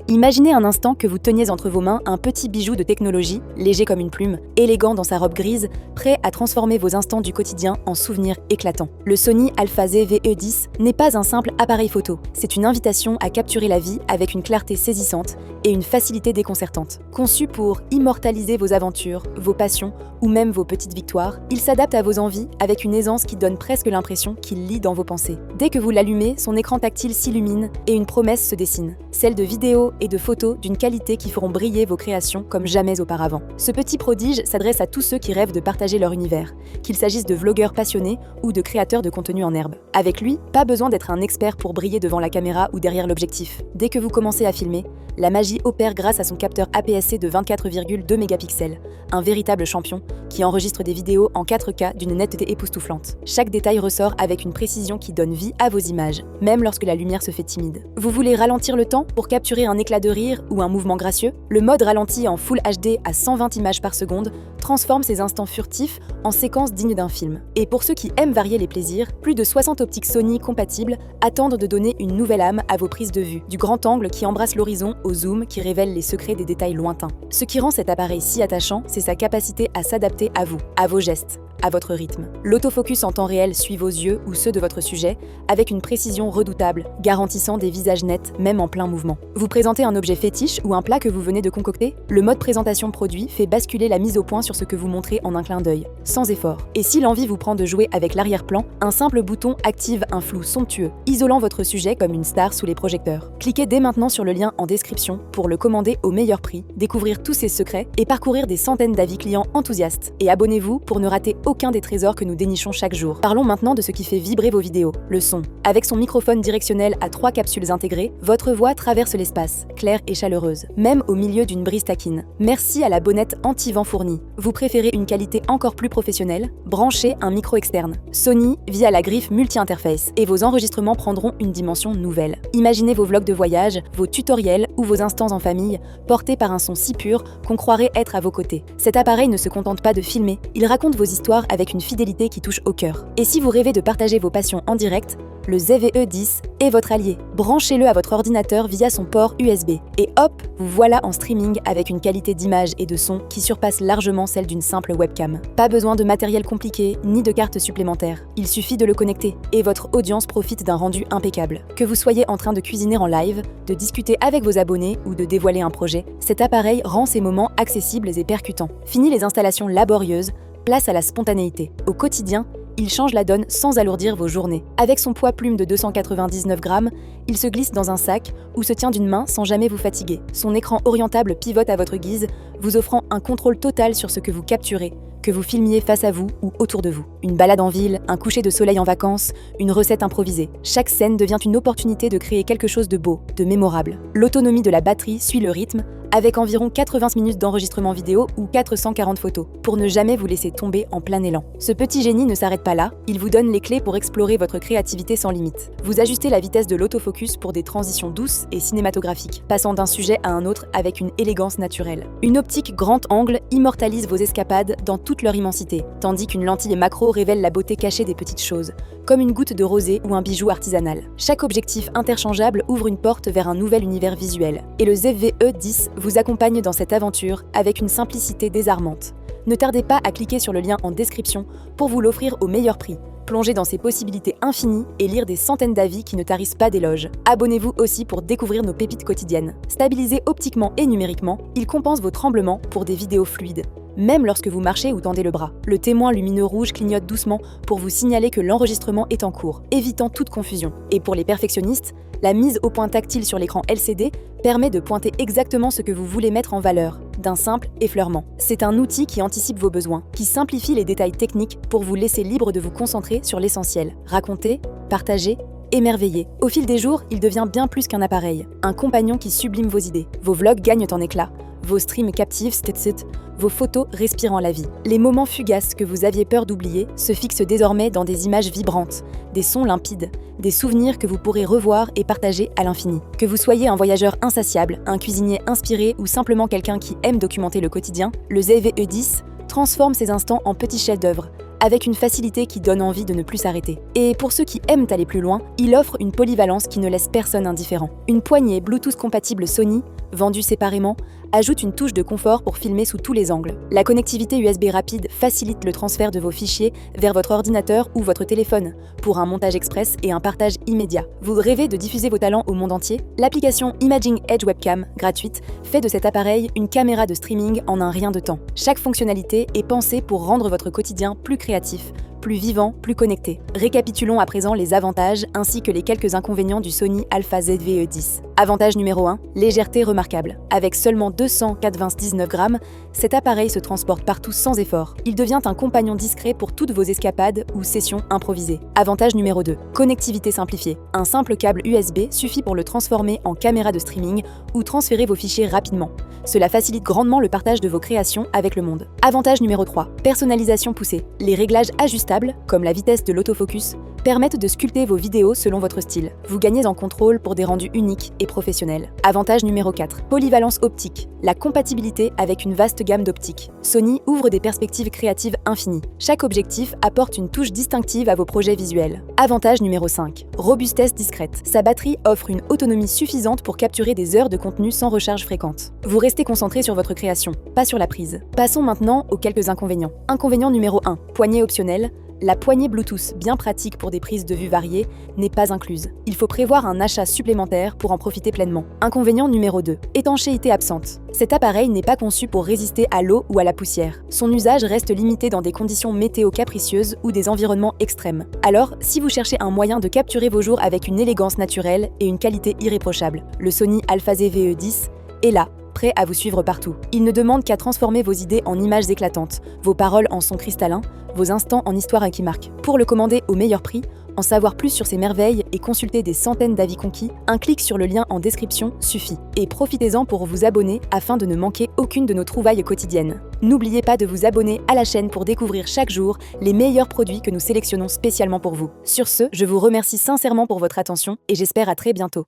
Imaginez un instant que vous teniez entre vos mains un petit bijou de technologie, léger comme une plume, élégant dans sa robe grise, prêt à transformer vos instants du quotidien en souvenirs éclatants. Le Sony Alpha ZV-E10 n'est pas un simple appareil photo, c'est une invitation à capturer la vie avec une clarté saisissante et une facilité déconcertante. Conçu pour immortaliser vos aventures, vos passions ou même vos petites victoires, il s'adapte à vos envies avec une aisance qui donne presque l'impression qu'il lit dans vos pensées. Dès que vous l'allumez, son écran tactile s'illumine et une promesse se dessine, celle de vidéos et de photos d'une qualité qui feront briller vos créations comme jamais auparavant. Ce petit prodige s'adresse à tous ceux qui rêvent de partager leur univers, qu'il s'agisse de vlogueurs passionnés ou de créateurs de contenu en herbe. Avec lui, pas besoin d'être un expert pour briller devant la caméra ou derrière l'objectif. Dès que vous commencez à filmer, la magie opère grâce à son capteur APS-C de 24,2 mégapixels, un véritable champion qui enregistre des vidéos en 4K d'une netteté époustouflante. Chaque détail ressort avec une précision qui donne vie à vos images, même lorsque la lumière se fait timide. Vous voulez ralentir le temps pour capturer un éclat de rire ou un mouvement gracieux? Le mode ralenti en Full HD à 120 images par seconde transforme ces instants furtifs en séquences dignes d'un film. Et pour ceux qui aiment varier les plaisirs, plus de 60 optiques Sony compatibles attendent de donner une nouvelle âme à vos prises de vue, du grand angle qui embrasse l'horizon au zoom qui révèle les secrets des détails lointains. Ce qui rend cet appareil si attachant, c'est sa capacité à s'adapter à vous, à vos gestes, à votre rythme. L'autofocus en temps réel suit vos yeux ou ceux de votre sujet avec une précision redoutable, garantissant des visages nets même en plein mouvement. Vous présentez un objet fétiche ou un plat que vous venez de concocter? Le mode présentation produit fait basculer la mise au point sur ce que vous montrez en un clin d'œil, sans effort. Et si l'envie vous prend de jouer avec l'arrière-plan, un simple bouton active un flou somptueux, isolant votre sujet comme une star sous les projecteurs. Cliquez dès maintenant sur le lien en description pour le commander au meilleur prix, découvrir tous ses secrets et parcourir des centaines d'avis clients enthousiastes. Et abonnez-vous pour ne rater aucun des trésors que nous dénichons chaque jour. Parlons maintenant de ce qui fait vibrer vos vidéos, le son. Avec son microphone directionnel à 3 capsules intégrées, votre voix traverse l'espace, claire et chaleureuse, même au milieu d'une brise taquine. Merci à la bonnette anti-vent fournie. Vous préférez une qualité encore plus professionnelle? Branchez un micro externe. Sony via la griffe multi-interface et vos enregistrements prendront une dimension nouvelle. Imaginez vos vlogs de voyage, vos tutoriels ou vos instants en famille, portés par un son si pur qu'on croirait être à vos côtés. Cet appareil ne se contente pas de filmer, il raconte vos histoires avec une fidélité qui touche au cœur. Et si vous rêvez de partager vos passions en direct, le ZV-E10 est votre allié. Branchez-le à votre ordinateur via son port USB. Et hop, vous voilà en streaming avec une qualité d'image et de son qui surpasse largement celle d'une simple webcam. Pas besoin de matériel compliqué, ni de cartes supplémentaires. Il suffit de le connecter et votre audience profite d'un rendu impeccable. Que vous soyez en train de cuisiner en live, de discuter avec vos abonnés ou de dévoiler un projet, cet appareil rend ces moments accessibles et percutants. Fini les installations laborieuses, place à la spontanéité. Au quotidien, il change la donne sans alourdir vos journées. Avec son poids plume de 299 grammes, il se glisse dans un sac ou se tient d'une main sans jamais vous fatiguer. Son écran orientable pivote à votre guise, vous offrant un contrôle total sur ce que vous capturez, que vous filmiez face à vous ou autour de vous. Une balade en ville, un coucher de soleil en vacances, une recette improvisée. Chaque scène devient une opportunité de créer quelque chose de beau, de mémorable. L'autonomie de la batterie suit le rythme, avec environ 80 minutes d'enregistrement vidéo ou 440 photos, pour ne jamais vous laisser tomber en plein élan. Ce petit génie ne s'arrête pas là, il vous donne les clés pour explorer votre créativité sans limite. Vous ajustez la vitesse de l'autofocus pour des transitions douces et cinématographiques, passant d'un sujet à un autre avec une élégance naturelle. Une optique grand angle immortalise vos escapades dans toute leur immensité, tandis qu'une lentille macro révèle la beauté cachée des petites choses, comme une goutte de rosée ou un bijou artisanal. Chaque objectif interchangeable ouvre une porte vers un nouvel univers visuel, et le ZV-E10 vous accompagne dans cette aventure avec une simplicité désarmante. Ne tardez pas à cliquer sur le lien en description pour vous l'offrir au meilleur prix. Plongez dans ses possibilités infinies et lire des centaines d'avis qui ne tarissent pas d'éloges. Abonnez-vous aussi pour découvrir nos pépites quotidiennes. Stabilisé optiquement et numériquement, il compense vos tremblements pour des vidéos fluides, même lorsque vous marchez ou tendez le bras. Le témoin lumineux rouge clignote doucement pour vous signaler que l'enregistrement est en cours, évitant toute confusion. Et pour les perfectionnistes, la mise au point tactile sur l'écran LCD permet de pointer exactement ce que vous voulez mettre en valeur, d'un simple effleurement. C'est un outil qui anticipe vos besoins, qui simplifie les détails techniques pour vous laisser libre de vous concentrer sur l'essentiel. Raconter, partager, émerveiller. Au fil des jours, il devient bien plus qu'un appareil, un compagnon qui sublime vos idées. Vos vlogs gagnent en éclat, vos streams captivent, vos photos respirant la vie. Les moments fugaces que vous aviez peur d'oublier se fixent désormais dans des images vibrantes, des sons limpides, des souvenirs que vous pourrez revoir et partager à l'infini. Que vous soyez un voyageur insatiable, un cuisinier inspiré ou simplement quelqu'un qui aime documenter le quotidien, le ZV-E10 transforme ces instants en petits chefs-d'œuvre, avec une facilité qui donne envie de ne plus s'arrêter. Et pour ceux qui aiment aller plus loin, il offre une polyvalence qui ne laisse personne indifférent. Une poignée Bluetooth compatible Sony, vendue séparément, ajoute une touche de confort pour filmer sous tous les angles. La connectivité USB rapide facilite le transfert de vos fichiers vers votre ordinateur ou votre téléphone pour un montage express et un partage immédiat. Vous rêvez de diffuser vos talents au monde entier? L'application Imaging Edge Webcam, gratuite, fait de cet appareil une caméra de streaming en un rien de temps. Chaque fonctionnalité est pensée pour rendre votre quotidien plus créatif, plus vivant, plus connecté. Récapitulons à présent les avantages ainsi que les quelques inconvénients du Sony Alpha ZV-E10. Avantage numéro 1, légèreté remarquable. Avec seulement 299 grammes, cet appareil se transporte partout sans effort. Il devient un compagnon discret pour toutes vos escapades ou sessions improvisées. Avantage numéro 2, connectivité simplifiée. Un simple câble USB suffit pour le transformer en caméra de streaming ou transférer vos fichiers rapidement. Cela facilite grandement le partage de vos créations avec le monde. Avantage numéro 3, personnalisation poussée. Les réglages ajustables, comme la vitesse de l'autofocus, permettent de sculpter vos vidéos selon votre style. Vous gagnez en contrôle pour des rendus uniques et professionnels. Avantage numéro 4, polyvalence optique. La compatibilité avec une vaste gamme d'optiques. Sony ouvre des perspectives créatives infinies. Chaque objectif apporte une touche distinctive à vos projets visuels. Avantage numéro 5, robustesse discrète. Sa batterie offre une autonomie suffisante pour capturer des heures de contenu sans recharge fréquente. Vous restez concentré sur votre création, pas sur la prise. Passons maintenant aux quelques inconvénients. Inconvénient numéro 1, poignée optionnelle. La poignée Bluetooth, bien pratique pour des prises de vue variées, n'est pas incluse. Il faut prévoir un achat supplémentaire pour en profiter pleinement. Inconvénient numéro 2, étanchéité absente. Cet appareil n'est pas conçu pour résister à l'eau ou à la poussière. Son usage reste limité dans des conditions météo capricieuses ou des environnements extrêmes. Alors, si vous cherchez un moyen de capturer vos jours avec une élégance naturelle et une qualité irréprochable, le Sony Alpha ZV-E10 est là, prêt à vous suivre partout. Il ne demande qu'à transformer vos idées en images éclatantes, vos paroles en sons cristallins, vos instants en histoires qui marquent. Pour le commander au meilleur prix, en savoir plus sur ses merveilles et consulter des centaines d'avis conquis, un clic sur le lien en description suffit. Et profitez-en pour vous abonner afin de ne manquer aucune de nos trouvailles quotidiennes. N'oubliez pas de vous abonner à la chaîne pour découvrir chaque jour les meilleurs produits que nous sélectionnons spécialement pour vous. Sur ce, je vous remercie sincèrement pour votre attention et j'espère à très bientôt.